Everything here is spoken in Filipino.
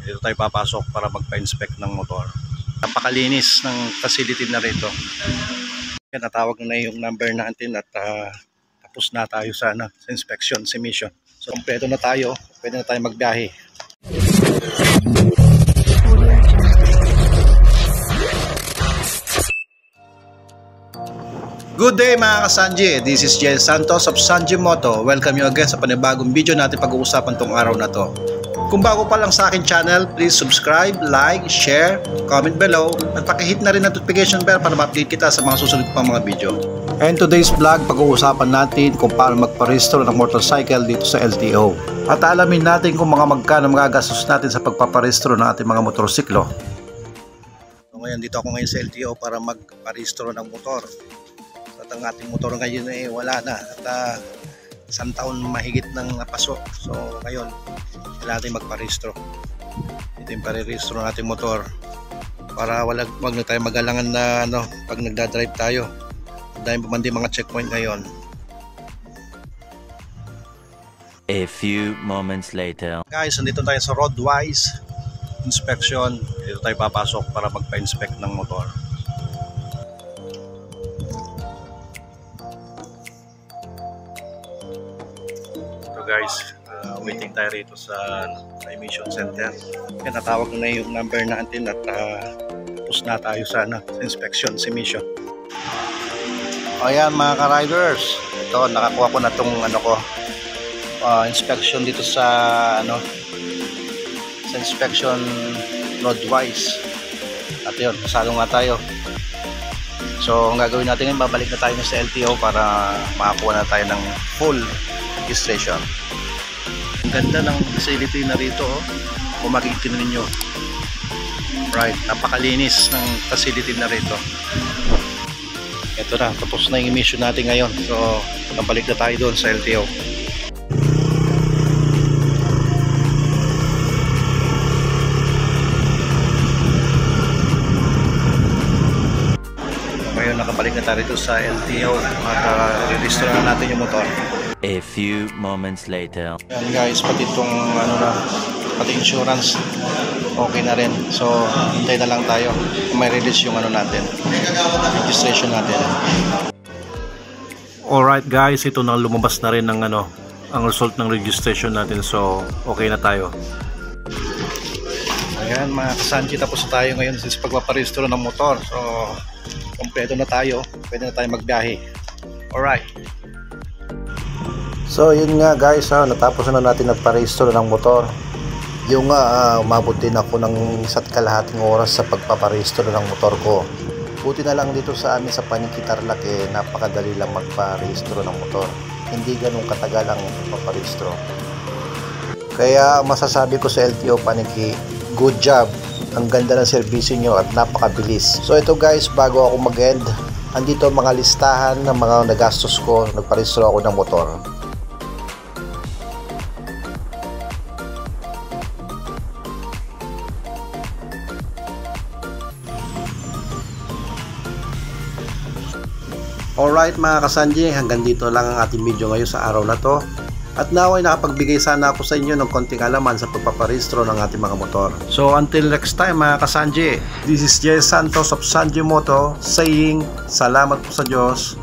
Dito tayo papasok para magpa-inspect ng motor. Napakalinis ng facility na rito. Natawag na yung number natin at tapos na tayo sa inspection, sa mission. So kompleto na tayo, pwede na tayo magbiyahe. Good day mga ka-Sanji, this is Jay Santos of Sanji Moto. Welcome you again sa panibagong video natin pag-uusapan tong araw na to. Kung bago pa lang sa akin channel, please subscribe, like, share, comment below at pakihit na rin ang notification bell para ma-update kita sa mga susunod pang mga video. And today's vlog, pag-uusapan natin kung paano magparehistro ng motorcycle dito sa LTO. At alamin natin kung magkano magagastos natin sa pagpaparehistro ng ating mga motorsiklo. So, ngayon dito ako ngayon sa LTO para magparehistro ng motor. At ang ating motor ngayon ay wala na at isang taon mahigit nang napasok. So ngayon kailangan natin magparehistro. Ito yung parehistro ng ating motor para wag na tayo mag-alangan na pag nagdadrive tayo. Dahil pumandi mga checkpoint ngayon. A few moments later. Guys, nandito tayo sa roadwise inspection. Dito tayo papasok para magpa-inspect ng motor. Guys, waiting tayo rito sa emission center. Natawag na yung number natin at tapos na tayo sa inspection, sa emission. Ayan mga ka-riders, ito nakakuha ko na tong inspection dito sa sa inspection roadwise. At yun, pasalo nga tayo. So ang gagawin natin ngayon, babalik na tayo sa LTO para makakuha na tayo ng full registration. Ang ganda ng facility na rito, kung makikita ninyo. Right, napakalinis ng facility na rito. Ito na, tapos na yung mission natin ngayon. So, nabalik na tayo doon sa LTO. Ngayon, nakabalik na tayo dito sa LTO at re-register na natin yung motor. A few moments later. Yan guys, pati itong pati insurance okay na rin. So hintay na lang tayo kung may release yung natin, registration natin. Alright guys, ito na, lumabas na rin ng ang result ng registration natin. So okay na tayo. Ayan mga ka-Sanji, tapos na tayo ngayon sa pagpaparehistro ng motor. So kompleto na tayo, pwede na tayo magbiyahe. Alright. So yun nga guys, natapos na natin nagparehistro ng motor. Yung umabot din ako ng 1.5 oras sa pagpaparehistro ng motor ko. Buti na lang dito sa amin sa Paniki Tarlac, napakadali lang magparehistro ng motor. Hindi ganun katagal ang pagpaparehistro. Kaya masasabi ko sa LTO Paniki, good job. Ang ganda ng serbisyo nyo at napakabilis. So ito guys, bago ako mag-end, andito mga listahan ng mga nagastos ko, nagparehistro ako ng motor. Alright mga ka-Sanji, hanggang dito lang ang ating video ngayon sa araw na to. At now ay nakapagbigay sana ako sa inyo ng konting alaman sa pagpaparehistro ng ating mga motor. So until next time mga ka-Sanji, this is Jay Santos of Sanji Moto saying salamat po sa Diyos.